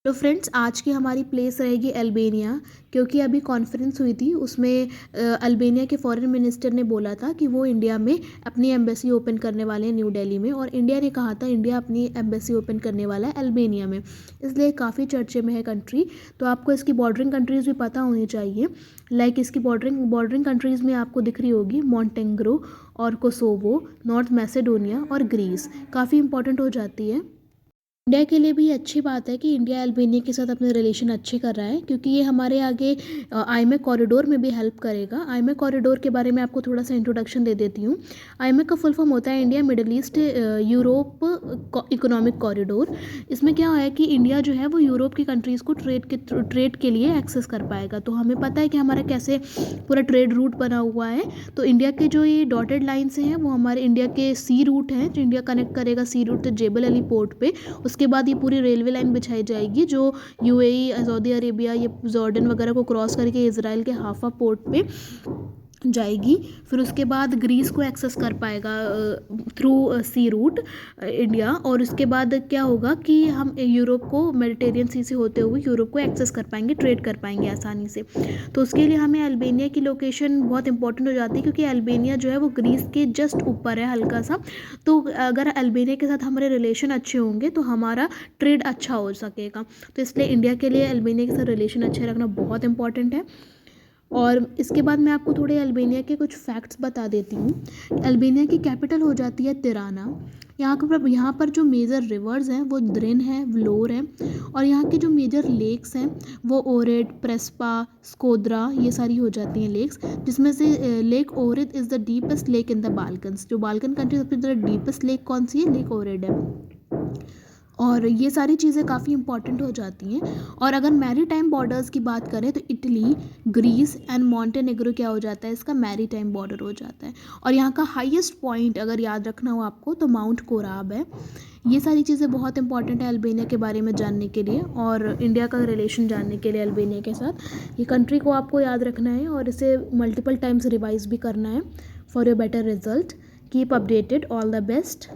तो फ्रेंड्स, आज की हमारी प्लेस रहेगी अल्बानिया, क्योंकि अभी कॉन्फ्रेंस हुई थी उसमें अल्बानिया के फॉरेन मिनिस्टर ने बोला था कि वो इंडिया में अपनी एम्बेसी ओपन करने वाले हैं न्यू दिल्ली में, और इंडिया ने कहा था इंडिया अपनी एम्बेसी ओपन करने वाला है अल्बानिया में। इसलिए काफ़ी चर्चे में है कंट्री। तो आपको इसकी बॉर्डरिंग कंट्रीज़ भी पता होनी चाहिए। लाइक इसकी बॉर्डरिंग कंट्रीज़ में आपको दिख रही होगी मॉन्टेनेग्रो और कोसोवो, नॉर्थ मैसेडोनिया और ग्रीस काफ़ी इंपॉर्टेंट हो जाती है। इंडिया के लिए भी ये अच्छी बात है कि इंडिया अल्बानिया के साथ अपने रिलेशन अच्छे कर रहा है, क्योंकि ये हमारे आगे आईमेक कॉरिडोर में भी हेल्प करेगा। आईमेक कॉरिडोर के बारे में आपको थोड़ा सा इंट्रोडक्शन दे देती हूँ। आईमेक का फुल फॉर्म होता है India middle east Europe economic corridor. इसमें क्या है कि इंडिया जो है वो यूरोप की कंट्रीज़ को ट्रेड के लिए एक्सेस कर पाएगा। तो हमें पता है कि हमारा कैसे पूरा ट्रेड रूट बना हुआ है। तो इंडिया के जो ये डॉटेड लाइन्स हैं वो हमारे इंडिया के सी रूट हैं, जो इंडिया कनेक्ट करेगा सी रूट जेबल अली पोर्ट पे। उसके बाद ये पूरी रेलवे लाइन बिछाई जाएगी जो यूएई, सऊदी अरेबिया, ये जॉर्डन वगैरह को क्रॉस करके इजराइल के हाफा पोर्ट पे जाएगी। फिर उसके बाद ग्रीस को एक्सेस कर पाएगा थ्रू सी रूट इंडिया। और उसके बाद क्या होगा कि हम यूरोप को मेडिटेरियन सी से होते हुए यूरोप को एक्सेस कर पाएंगे, ट्रेड कर पाएंगे आसानी से। तो उसके लिए हमें अल्बानिया की लोकेशन बहुत इंपॉर्टेंट हो जाती है, क्योंकि अल्बानिया जो है वो ग्रीस के जस्ट ऊपर है हल्का सा। तो अगर अल्बानिया के साथ हमारे रिलेशन अच्छे होंगे तो हमारा ट्रेड अच्छा हो सकेगा। तो इसलिए इंडिया के लिए अल्बानिया के साथ रिलेशन अच्छे रखना बहुत इंपॉर्टेंट है। और इसके बाद मैं आपको थोड़े अल्बानिया के कुछ फैक्ट्स बता देती हूँ। अल्बानिया की कैपिटल हो जाती है तिराना। यहाँ पर जो मेजर रिवर्स हैं वो द्रिन है, व्लोर है। और यहाँ के जो मेजर लेक्स हैं वो ओरेड, प्रेस्पा, स्कोद्रा, ये सारी हो जाती हैं लेक्स। जिसमें से lake Ohrid is the deepest lake in the Balkans. जो बाल्कन कंट्री सबसे ज़्यादा डीपेस्ट लेक कौन सी है? लेक ओरेड है। और ये सारी चीज़ें काफ़ी इंपॉर्टेंट हो जाती हैं। और अगर मैरी टाइम बॉर्डर्स की बात करें तो इटली, ग्रीस एंड मॉन्टेनेग्रो क्या हो जाता है? इसका मैरी टाइम बॉर्डर हो जाता है। और यहाँ का हाईएस्ट पॉइंट अगर याद रखना हो आपको तो माउंट कोराब है। ये सारी चीज़ें बहुत इंपॉर्टेंट है अल्बानिया के बारे में जानने के लिए और इंडिया का रिलेशन जानने के लिए अल्बानिया के साथ। ये कंट्री को आपको याद रखना है और इसे मल्टीपल टाइम्स रिवाइज भी करना है for your better result. Keep updated. All the best.